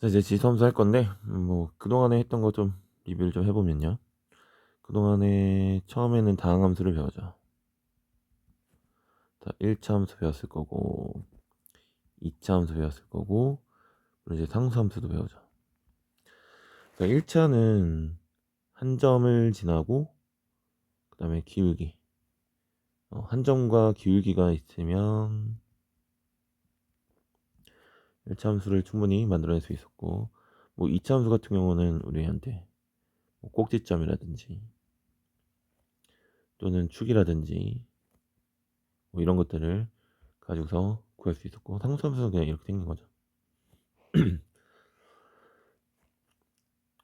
자, 이제 지수함수 할 건데, 뭐 그동안에 했던 거 좀 리뷰를 좀 해보면요. 그동안에 처음에는 다항함수를 배우죠. 자, 1차 함수 배웠을 거고, 2차 함수 배웠을 거고, 그리고 이제 상수함수도 배우죠. 자, 1차는 한 점을 지나고, 그 다음에 기울기. 한 점과 기울기가 있으면 1차 함수를 충분히 만들어낼 수 있었고, 뭐 2차 함수 같은 경우는 우리한테 뭐 꼭지점이라든지 또는 축이라든지 뭐 이런 것들을 가지고서 구할 수 있었고, 상수함수는 그냥 이렇게 생긴 거죠.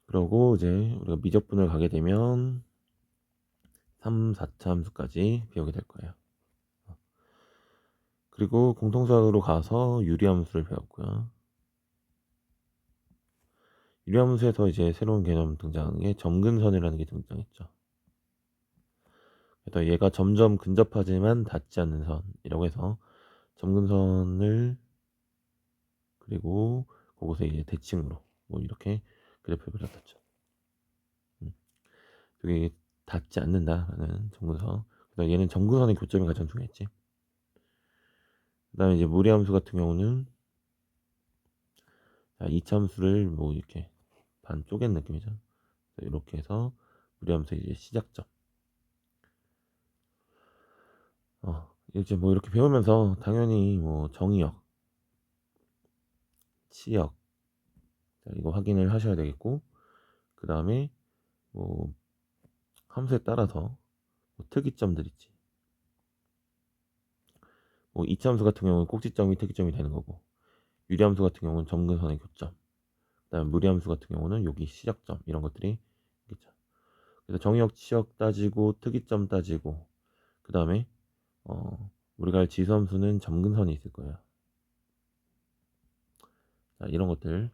그러고 이제 우리가 미적분을 가게 되면 3, 4차 함수까지 배우게 될 거예요. 그리고 공통수학으로 가서 유리함수를 배웠고요. 유리함수에서 이제 새로운 개념 등장하는 게 점근선이라는 게 등장했죠. 그래서 얘가 점점 근접하지만 닿지 않는 선이라고 해서 점근선을, 그리고 그곳에 이제 대칭으로 뭐 이렇게 그래프를 그려놨죠. 그게 닿지 않는다라는 점근선. 그래서 얘는 점근선의 교점이 가장 중요했지. 그 다음에 이제 무리함수 같은 경우는 이참수를 뭐 이렇게 반 쪼갠 느낌이죠. 이렇게 해서 무리함수 이제 시작점. 이제 뭐 이렇게 배우면서 당연히 뭐 정의역, 치역, 이거 확인을 하셔야 되겠고, 그 다음에 뭐 함수에 따라서 뭐 특이점들 있지. 뭐 이참수 같은 경우는 꼭지점이 특이점이 되는 거고, 유리함수 같은 경우는 점근선의 교점, 그다음에 무리함수 같은 경우는 여기 시작점, 이런 것들이 있겠죠. 그래서 정의역, 치역 따지고 특이점 따지고, 그 다음에 우리가 할 지수함수는 점근선이 있을 거예요. 자, 이런 것들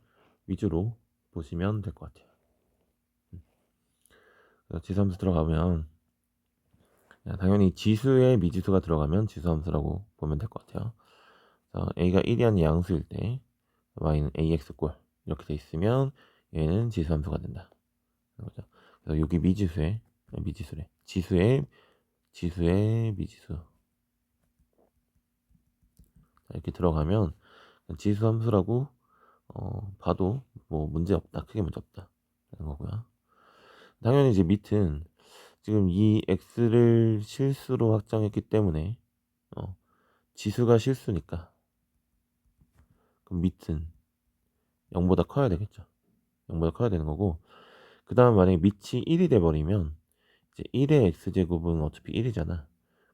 위주로 보시면 될 것 같아요. 지수함수 들어가면 당연히 지수에 미지수가 들어가면 지수함수라고 보면 될 것 같아요. 자, a가 1이 아닌 양수일 때 y는 ax꼴 이렇게 돼 있으면 얘는 지수함수가 된다. 그죠? 그래서 여기 미지수래. 지수의 미지수. 자, 이렇게 들어가면 지수함수라고 봐도 뭐 문제 없다. 크게 문제 없다. 라는 거고요. 당연히 이제 밑은 지금 이 x를 실수로 확정했기 때문에 지수가 실수니까 그럼 밑은 0보다 커야 되겠죠. 0보다 커야 되는 거고, 그 다음 만약에 밑이 1이 돼버리면 이제 1의 x제곱은 어차피 1이잖아.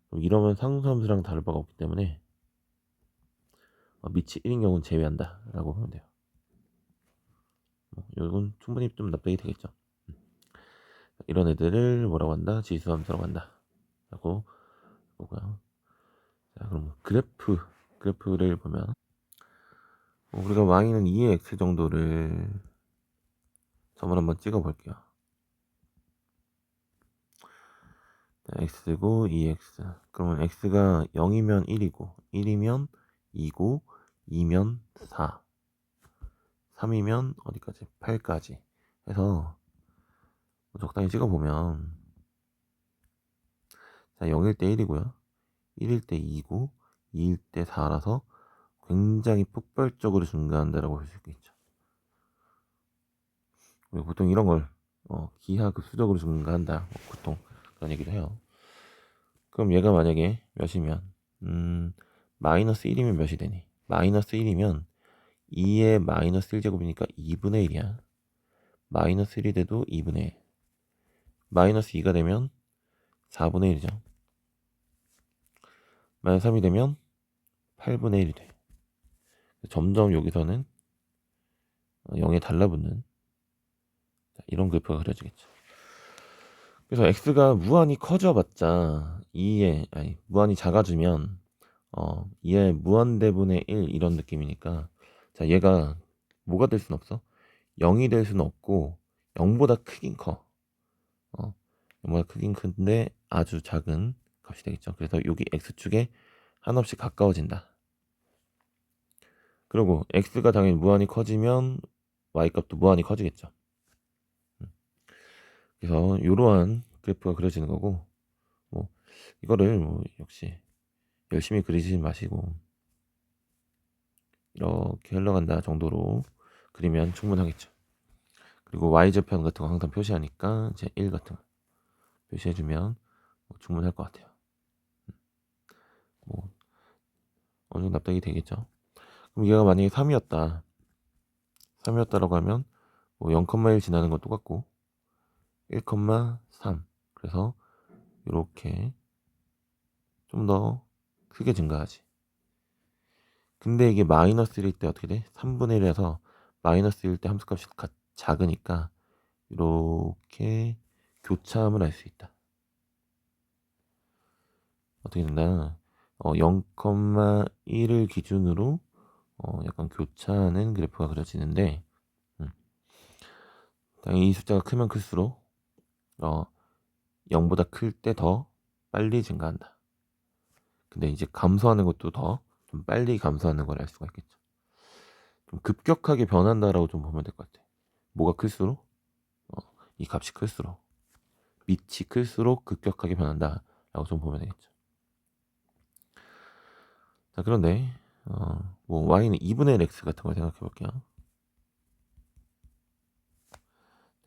그럼 이러면 상수함수랑 다를 바가 없기 때문에 밑이 1인 경우는 제외한다 라고 보면 돼요. 이건 충분히 좀 납득이 되겠죠. 이런 애들을 뭐라고 한다? 지수함수라고 한다 라고 보고요. 자, 그럼 그래프를 보면 우리가 y는 2의 x 정도를 점을 한번 찍어 볼게요. x고 2x. 그러면 x가 0이면 1이고 1이면 2고 2면 4, 3이면 어디까지? 8까지 해서 적당히 찍어보면, 자, 0일 때 1이고요 1일 때 2고 2일 때 4라서 굉장히 폭발적으로 증가한다라고 볼 수 있겠죠. 보통 이런 걸 기하급수적으로 증가한다, 보통 그런 얘기도 해요. 그럼 얘가 만약에 몇이면 마이너스 1이면 몇이 되니? 마이너스 1이면 2의 마이너스 1제곱이니까 2분의 1이야. 마이너스 1이 돼도 2분의 1. 마이너스 2가 되면 4분의 1이죠. 마이너스 3이 되면 8분의 1이 돼. 점점 여기서는 0에 달라붙는 이런 그래프가 그려지겠죠. 그래서 x가 무한히 커져봤자 무한히 작아지면 2의 무한대분의 1 이런 느낌이니까, 자, 얘가 뭐가 될 순 없어? 0이 될 수는 없고 0보다 크긴 커. 0보다 크긴 큰데 아주 작은 값이 되겠죠. 그래서 여기 x축에 한없이 가까워진다. 그리고 x가 당연히 무한히 커지면 y값도 무한히 커지겠죠. 그래서 이러한 그래프가 그려지는 거고, 뭐 이거를 뭐 역시 열심히 그리지 마시고 이렇게 흘러간다 정도로 그리면 충분하겠죠. 그리고 y좌편 같은 거 항상 표시하니까 이제 1 같은 거 표시해주면 뭐 충분할 것 같아요. 뭐 어느 정도 납득이 되겠죠. 그럼 얘가 만약에 3이었다라고 하면 뭐 0,1 지나는 건 똑같고 1,3 그래서 이렇게 좀 더 크게 증가하지. 근데 이게 마이너스 1일 때 어떻게 돼? 3분의 1이라서 마이너스 1일 때 함수값이 작으니까 이렇게 교차함을 알 수 있다. 어떻게 된다? 0,1을 기준으로 약간 교차하는 그래프가 그려지는데 당연히 이 숫자가 크면 클수록 0보다 클 때 더 빨리 증가한다. 근데 이제 감소하는 것도 더 좀 빨리 감소하는 걸 알 수가 있겠죠. 좀 급격하게 변한다라고 좀 보면 될 것 같아. 뭐가 클수록 이 값이 클수록 밑이 클수록 급격하게 변한다라고 좀 보면 되겠죠. 자, 그런데 뭐 y는 2분의 1 x 같은 걸 생각해 볼게요.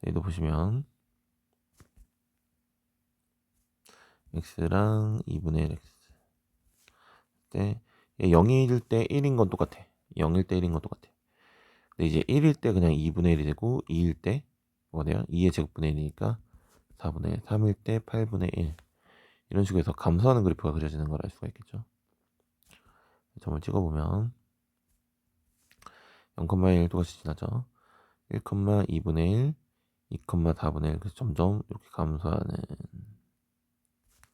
얘도 보시면 x랑 2분의 1 x 때 0일 때 1인 건 똑같아. 0일 때 1인 건 똑같아. 근데 이제 1일 때 그냥 2분의 1이 되고 2일 때 뭐가 돼요? 2의 제곱분의 1이니까 4분의 1, 3일 때 8분의 1 이런 식으로 해서 감소하는 그래프가 그려지는 걸 알 수가 있겠죠. 점을 찍어보면 0,1 똑같이 지나죠. 1,2분의 1, 2,4분의 1 그래서 점점 이렇게 감소하는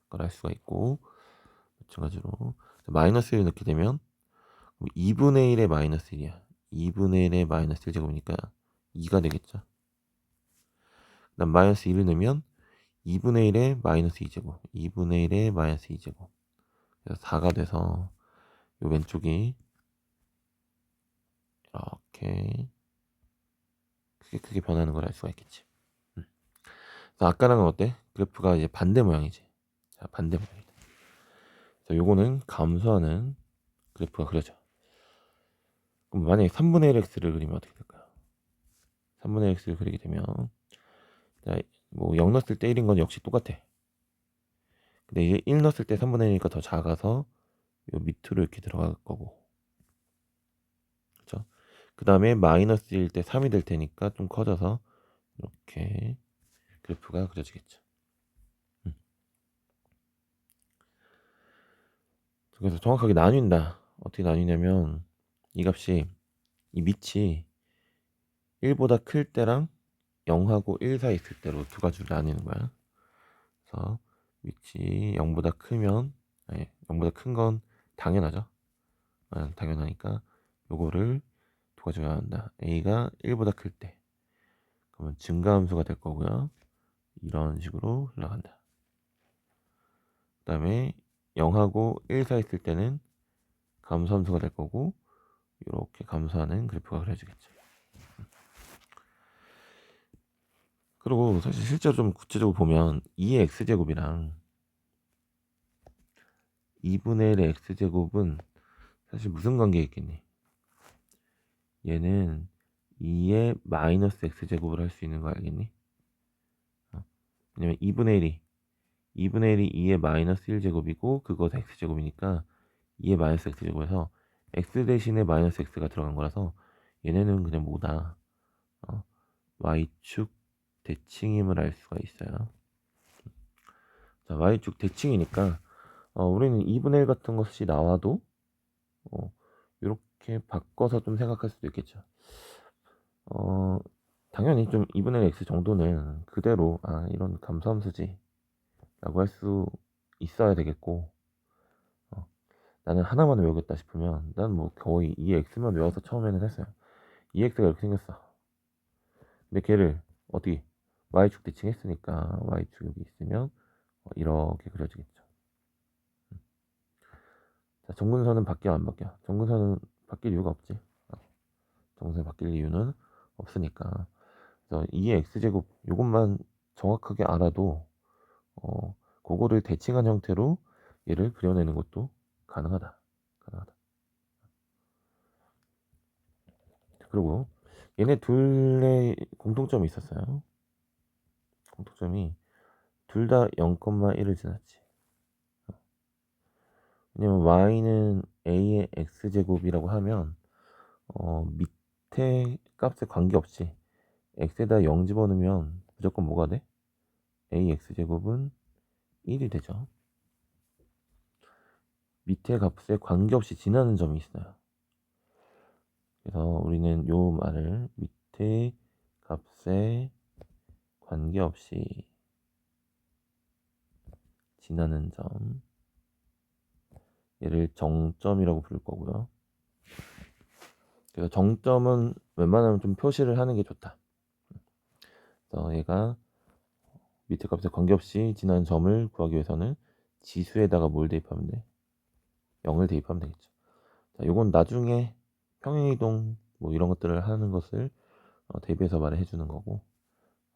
걸 알 수가 있고 마찬가지로 마이너스 1을 넣게 되면 2분의 1의 마이너스 1이야. 2분의 1의 마이너스 1 제곱이니까 2가 되겠죠. 그다음 마이너스 1을 넣으면 2분의 1의 마이너스 2제곱 2분의 1의 마이너스 2제곱 그래서 4가 돼서 요 왼쪽이 이렇게 크게 변하는 걸 알 수가 있겠지. 그래서 아까랑은 어때? 그래프가 이제 반대 모양이지. 자, 반대 모양이다. 그래서 요거는 감소하는 그래프가 그려져. 그럼 만약에 3분의 1 x를 그리면 어떻게 될까요? 3분의 1 x를 그리게 되면 자, 뭐 0 넣었을 때 1인 건 역시 똑같아. 근데 이제 1 넣었을 때 3분의 1이니까 더 작아서 요 밑으로 이렇게 들어갈 거고. 그렇죠? 그 다음에 마이너스 1일 때 3이 될 테니까 좀 커져서 이렇게 그래프가 그려지겠죠. 그래서 정확하게 나뉜다. 어떻게 나뉘냐면 이 값이 이 밑이 1보다 클 때랑 0하고 1 사이 있을 때로 두 가지로 나뉘는 거야. 그래서 밑이 0보다 크면 0보다 큰 건 당연하죠. 당연하니까 요거를 두 가지로 나눈다. a가 1보다 클 때 그러면 증가함수가 될 거고요. 이런 식으로 흘러간다. 그 다음에 0하고 1 사이 있을 때는 감소함수가 될 거고 이렇게 감소하는 그래프가 그려지겠죠. 그리고 사실 실제로 좀 구체적으로 보면 2의 x제곱이랑 2분의 1의 x제곱은 사실 무슨 관계가 있겠니? 얘는 2의 마이너스 x제곱을 할 수 있는 거 알겠니? 왜냐면 2분의 1이 2의 마이너스 1제곱이고 그거 x제곱이니까 2의 마이너스 x제곱에서 x 대신에 마이너스 x가 들어간 거라서 얘네는 그냥 뭐다 y축 대칭임을 알 수가 있어요. 자, y축 대칭이니까 우리는 2분의 1 같은 것이 나와도 이렇게 바꿔서 좀 생각할 수도 있겠죠. 당연히 좀 2분의 1 x 정도는 그대로 이런 감소함수지 라고 할 수 있어야 되겠고 나는 하나만 외우겠다 싶으면 난 뭐 거의 2x만 외워서 처음에는 했어요. 2x가 이렇게 생겼어. 근데 걔를 어떻게 y축 대칭했으니까 y축 여기 있으면 이렇게 그려지겠죠. 자, 정근선은 바뀌어 안 바뀌어? 정근선은 바뀔 이유가 없지. 정근선이 바뀔 이유는 없으니까. 그래서 2의 x제곱 요것만 정확하게 알아도 그거를 대칭한 형태로 얘를 그려내는 것도 가능하다. 그리고 얘네 둘의 공통점이 있었어요. 공통점이 둘 다 0,1을 지났지. 왜냐면 y는 a의 x제곱이라고 하면 밑에 값에 관계없이 x에다 0 집어넣으면 무조건 뭐가 돼? ax제곱은 1이 되죠. 밑에 값에 관계없이 지나는 점이 있어요. 그래서 우리는 요 말을 밑에 값에 관계없이 지나는 점, 얘를 정점이라고 부를 거고요. 그래서 정점은 웬만하면 좀 표시를 하는 게 좋다. 그래서 얘가 밑에 값에 관계없이 지나는 점을 구하기 위해서는 지수에다가 뭘 대입하면 돼? 0을 대입하면 되겠죠. 자, 요건 나중에 평행이동 뭐 이런 것들을 하는 것을 대비해서 말을 해주는 거고,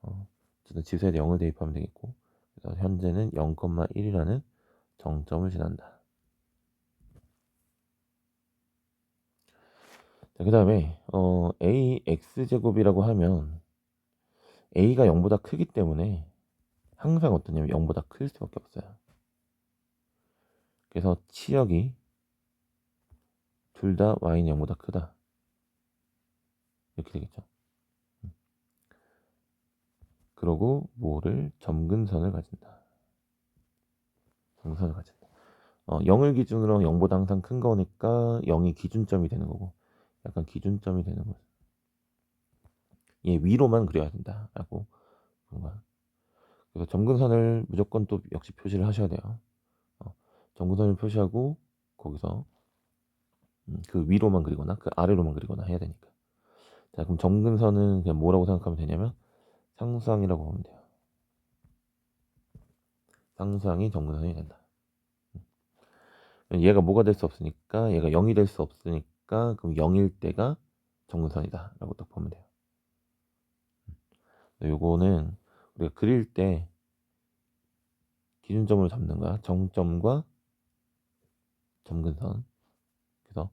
어쨌든 지수에 0을 대입하면 되겠고, 그래서 현재는 0,1이라는 정점을 지난다. 그 다음에 ax 제곱이라고 하면 a가 0보다 크기 때문에 항상 어떠냐면 0보다 클 수밖에 없어요. 그래서 치역이 둘 다 y는 0보다 크다. 이렇게 되겠죠. 그러고 뭐를 점근선을 가진다. 점근선을 가진다. 0을 기준으로 0보다 항상 큰 거니까 0이 기준점이 되는 거고, 약간 기준점이 되는 거죠. 얘 위로만 그려야 된다라고 그런 거야. 그래서 점근선을 무조건 또 역시 표시를 하셔야 돼요. 점근선을 표시하고 거기서 그 위로만 그리거나 그 아래로만 그리거나 해야 되니까. 자, 그럼 점근선은 그냥 뭐라고 생각하면 되냐면 상수항이라고 보면 돼요. 상수항이 점근선이 된다. 얘가 뭐가 될 수 없으니까, 얘가 0이 될 수 없으니까, 그럼 0일 때가 점근선이다 라고 딱 보면 돼요. 요거는 우리가 그릴 때 기준점을 잡는 거야. 정점과 점근선. 그래서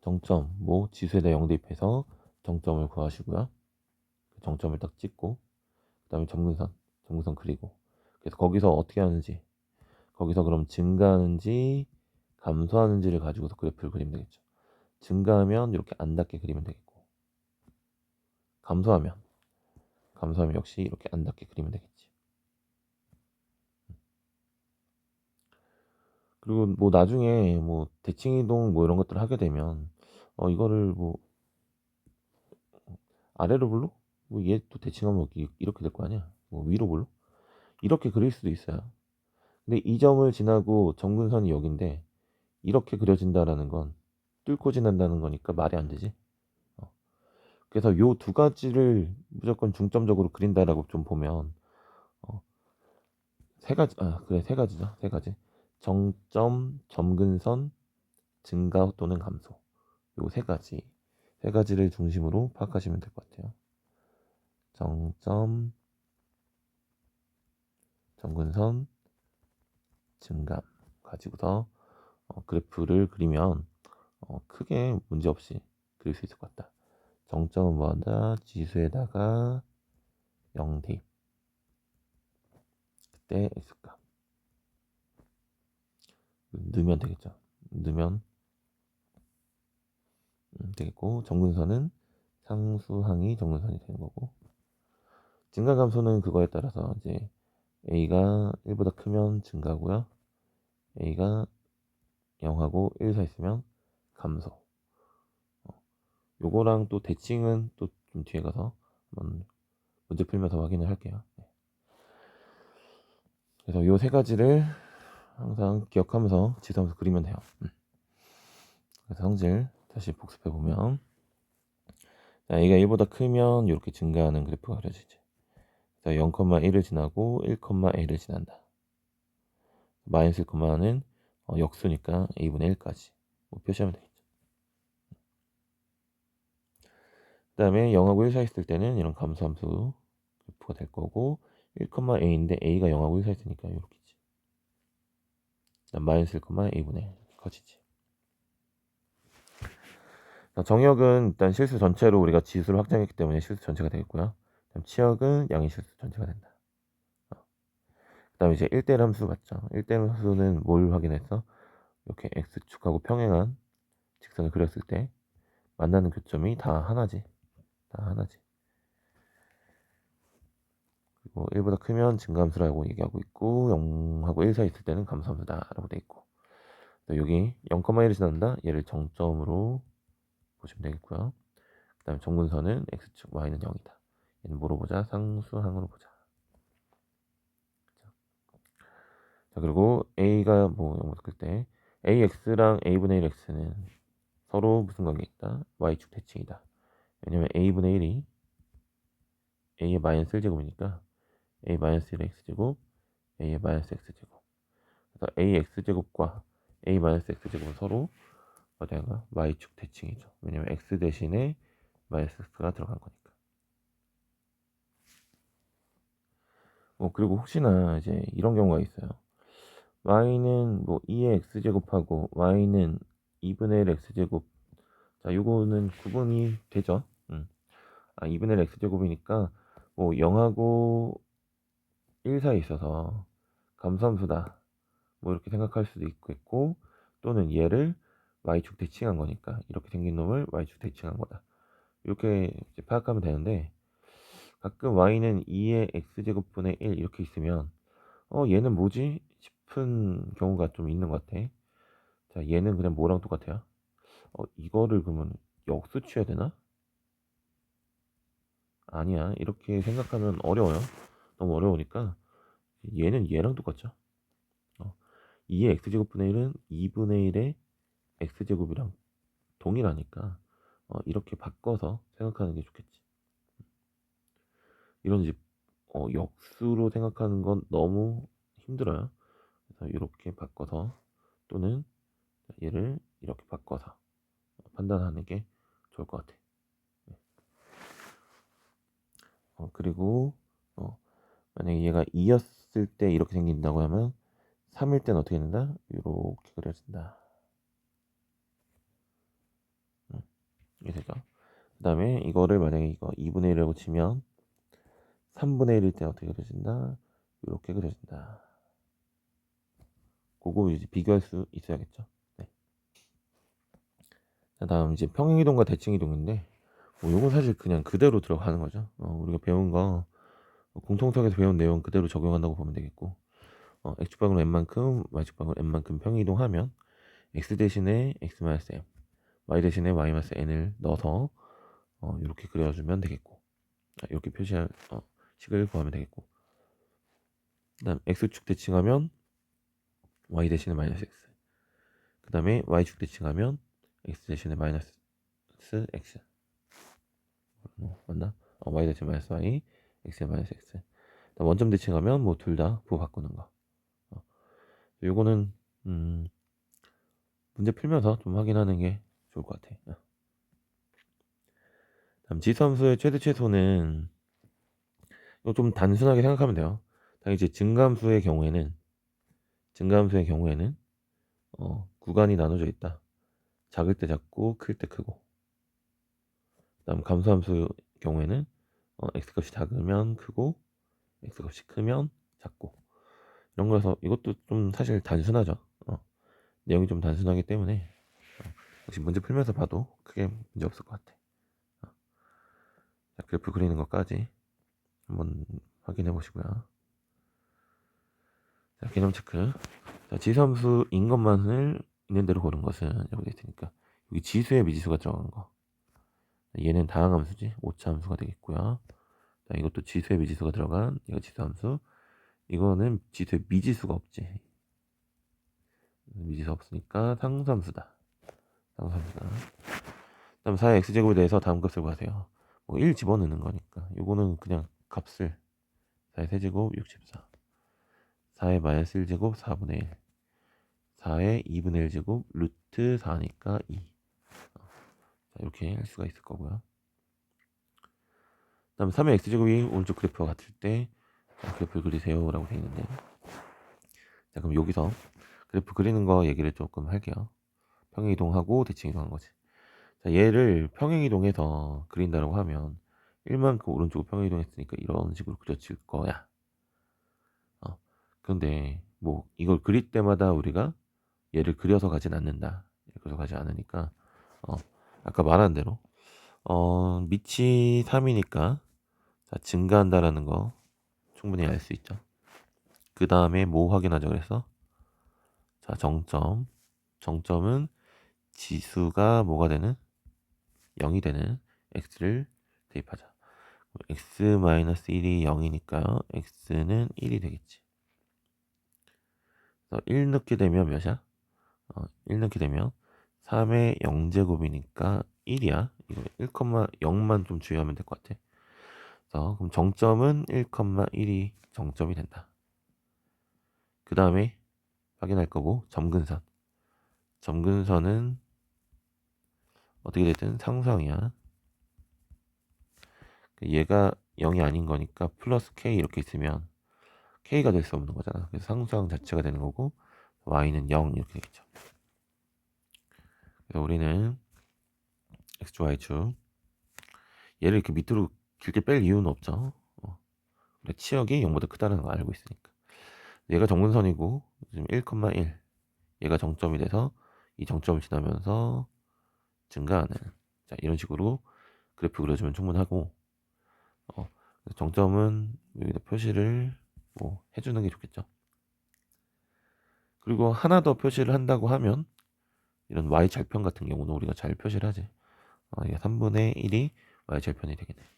정점, 뭐 지수에다 0 대입해서 정점을 구하시고요. 정점을 딱 찍고, 그 다음에 점근선 그리고. 그래서 거기서 어떻게 하는지, 거기서 그럼 증가하는지 감소하는지를 가지고서 그래프를 그리면 되겠죠. 증가하면 이렇게 안 닿게 그리면 되겠고, 감소하면 역시 이렇게 안 닿게 그리면 되겠지. 그리고 뭐 나중에 뭐 대칭 이동 뭐 이런 것들을 하게 되면 이거를 뭐 아래로 불러? 뭐 얘 또 대칭하면 이렇게 될 거 아니야? 뭐 위로 불러? 이렇게 그릴 수도 있어요. 근데 이 점을 지나고 점근선이 여긴데 이렇게 그려진다라는 건 뚫고 지난다는 거니까 말이 안 되지. 그래서 요 두 가지를 무조건 중점적으로 그린다라고 좀 보면 세 가지, 그래, 세 가지죠. 세 가지. 정점, 점근선, 증가 또는 감소. 요 세 가지를 중심으로 파악하시면 될 것 같아요. 정점, 점근선, 증감 가지고서 그래프를 그리면 크게 문제없이 그릴 수 있을 것 같다. 정점은 뭐한다? 지수에다가 0 대입. 그때 x값. 넣으면 되겠죠. 넣으면 되겠고, 점근선은 상수항이 점근선이 되는 거고, 증가감소는 그거에 따라서 이제 a가 1보다 크면 증가고요, a가 0하고 1 사이 있으면 감소. 요거랑 또 대칭은 또 좀 뒤에 가서 한번 문제 풀면서 확인을 할게요. 그래서 요 세 가지를 항상 기억하면서 지수함수 그리면 돼요. 그래서 성질 다시 복습해 보면, a가 1보다 크면 이렇게 증가하는 그래프가 그려지지. 0,1을 지나고 1,a를 지난다. 마이너스 1,는 역수니까 a분의 1까지 뭐 표시하면 되겠죠. 다음에 0하고 1 사이 있을 때는 이런 감소함수 그래프가 될 거고 1,a인데 a가 0하고 1 사이 있으니까 이렇게지. 그다음 마이너스 1,a분의 1 커지지. 정역은 일단 실수 전체로 우리가 지수를 확정했기 때문에 실수 전체가 되겠고요. 그다음 치역은 양의 실수 전체가 된다. 그다음에 이제 1대1 함수 맞죠? 1대1 함수는 뭘 확인했어? 이렇게 x축하고 평행한 직선을 그렸을 때 만나는 교점이 다 하나지. 다 하나지. 그리고 1보다 크면 증가함수라고 얘기하고 있고 0하고 1 사이 있을 때는 감소함수다라고 돼 있고 여기 0,1이 지난다. 얘를 정점으로 보시면 되겠고요. 그 다음에 정분선은 x축, y는 0이다. 얘는 뭐로 보자? 상수항으로 보자. 자, 그리고 a가 뭐 0보다 클 때 ax랑 a분의 1 x는 서로 무슨 관계 있다? y축 대칭이다. 왜냐면 a분의 1이 a의 마이너스 1제곱이니까 a 마이너스 1 x제곱 a의 마이너스 x제곱. 그래서 a x제곱과 a 마이너스 x제곱은 서로 어디가 y축 대칭이죠. 왜냐면 x 대신에 마이너스 x가 들어간 거니까. 그리고 혹시나 이제 이런 경우가 있어요. y는 뭐 2의 x제곱하고 y는 2분의 1 x제곱. 자, 요거는 구분이 되죠. 2분의 1 x제곱이니까 뭐 0하고 1 사이에 있어서 감소함수다. 뭐 이렇게 생각할 수도 있겠고 또는 얘를 y축 대칭한 거니까 이렇게 생긴 놈을 y축 대칭한 거다. 이렇게 이제 파악하면 되는데 가끔 y는 2의 x제곱분의 1 이렇게 있으면 얘는 뭐지? 싶은 경우가 좀 있는 것 같아. 자, 얘는 그냥 뭐랑 똑같아요? 이거를 그러면 역수 취해야 되나? 아니야. 이렇게 생각하면 어려워요. 너무 어려우니까 얘는 얘랑 똑같죠. 2의 x제곱분의 1은 2분의 1의 x제곱이랑 동일하니까 이렇게 바꿔서 생각하는 게 좋겠지. 이런 이제 역수로 생각하는 건 너무 힘들어요. 그래서 이렇게 바꿔서 또는 얘를 이렇게 바꿔서 판단하는 게 좋을 것 같아. 그리고 만약에 얘가 2였을 때 이렇게 생긴다고 하면 3일 때는 어떻게 된다? 이렇게 그려진다. 이렇게 되죠. 그 다음에 이거를 만약에 이거 2분의 1이라고 치면 3분의 1일 때 어떻게 그려진다? 이렇게 그려진다. 그거 이제 비교할 수 있어야겠죠. 네. 자, 다음 이제 평행이동과 대칭이동인데 요건 사실 그냥 그대로 들어가는 거죠. 우리가 배운 거 공통석에서 배운 내용 그대로 적용한다고 보면 되겠고 x축방으로 n만큼 y축방으로 n만큼 평행이동하면 x 대신에 x-m y 대신에 y-n을 넣어서 이렇게 그려주면 되겠고 이렇게 표시할 식을 구하면 되겠고 그 다음 x축 대칭하면 y 대신에 마이너스 x 그 다음에 y축 대칭하면 x 대신에 마이너스 x 맞나? y 대신 마이너스 y x에 마이너스 x 원점 대칭하면 뭐 둘 다 부호 바꾸는 거 요거는 문제 풀면서 좀 확인하는 게 좋을 것 같아. 다음 지수함수의 최대 최소는 이거 좀 단순하게 생각하면 돼요. 당연히 이제 증가함수의 경우에는 구간이 나눠져 있다. 작을 때 작고 클 때 크고. 그다음 감소함수의 경우에는 x 값이 작으면 크고 x 값이 크면 작고. 이런 거라서 이것도 좀 사실 단순하죠. 내용이 좀 단순하기 때문에 혹시 문제 풀면서 봐도 크게 문제 없을 것 같아. 자, 그래프 그리는 것까지 한번 확인해 보시고요. 자, 개념 체크. 자, 지수함수인 것만을 있는 대로 고른 것은 여기 되어 있으니까 여기 지수에 미지수가 들어가는 거. 얘는 다항함수지. 오차함수가 되겠고요. 자, 이것도 지수에 미지수가 들어간 이거 지수함수. 이거는 지수에 미지수가 없지. 미지수 없으니까 상수함수다. 상수함수다. 그다음 4의 x제곱에 대해서 다음 값을 구하세요. 뭐 1 집어넣는 거니까 요거는 그냥 값을 4의 세제곱 64 4의 마이너스 1제곱 4분의 1 4의 2분의 1제곱 루트 4니까 2 자, 이렇게 할 수가 있을 거고요. 다음 3의 x제곱이 오른쪽 그래프와 같을 때 그래프를 그리세요 라고 되어 있는데, 자 그럼 여기서 그래프 그리는 거 얘기를 조금 할게요. 평행이동하고 대칭이동한 거지. 자 얘를 평행이동해서 그린다고 하면 1만큼 오른쪽으로 평행이동했으니까 이런 식으로 그려질 거야. 근데 뭐 이걸 그릴 때마다 우리가 얘를 그려서 가진 않는다. 그려서 가지 않으니까 아까 말한 대로 밑이 3이니까 자, 증가한다라는 거 충분히 알 수 있죠. 그 다음에 뭐 확인하자 그래서, 자 정점은 지수가 뭐가 되는 0이 되는 x를 대입하자. x-1이 0이니까요. x는 1이 되겠지. 그래서 1 넣게 되면 몇이야? 1 넣게 되면 3의 0제곱이니까 1이야. 이거 1,0만 좀 주의하면 될 것 같아. 그럼 정점은 1,1이 정점이 된다. 그 다음에 확인할 거고, 점근선은 어떻게 됐든 상수항이야. 얘가 0이 아닌 거니까 플러스 k 이렇게 있으면 k가 될 수 없는 거잖아. 그래서 상수항 자체가 되는 거고, y는 0 이렇게 되겠죠. 그래서 우리는 x, y축 얘를 이렇게 밑으로 길게 뺄 이유는 없죠. 치역이 0보다 크다는 거 알고 있으니까. 얘가 정근선이고 지금 1,1 얘가 정점이 돼서 이 정점을 지나면서 증가하는, 자 이런 식으로 그래프 그려주면 충분하고, 정점은 여기다 표시를 뭐 해주는 게 좋겠죠. 그리고 하나 더 표시를 한다고 하면 이런 y절편 같은 경우는 우리가 잘 표시를 하지. 이게 3분의 1이 y절편이 되겠네.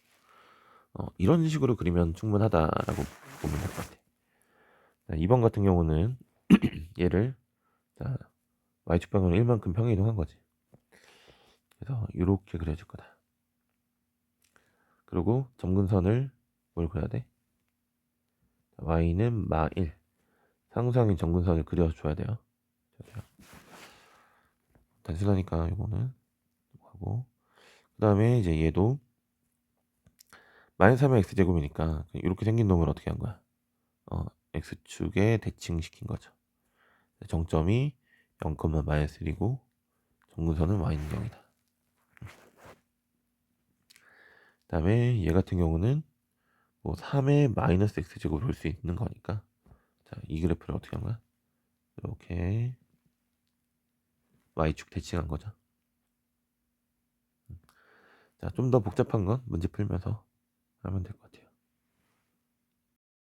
이런 식으로 그리면 충분하다라고 보면 될 것 같아. 자, 2번 같은 경우는 얘를 자, y축방으로 1만큼 평행이동한 거지. 그래서 이렇게 그려줄 거다. 그리고 점근선을 뭘 그려야 돼? y는 마1 상수항인 점근선을 그려줘야 돼요. 단순하니까 이거는 하고, 그 다음에 이제 얘도 마이너스 3의 x제곱이니까 이렇게 생긴 놈을 어떻게 한 거야? x축에 대칭시킨 거죠. 정점이 0, 마이너스 1이고 점근선은 y는 0이다. 그 다음에 얘 같은 경우는 뭐 3의 마이너스 x제곱을 볼 수 있는 거니까, 자, 이 그래프를 어떻게 한 거야? 이렇게 y축 대칭한 거죠. 자, 좀 더 복잡한 건 문제 풀면서 하면 될 것 같아요.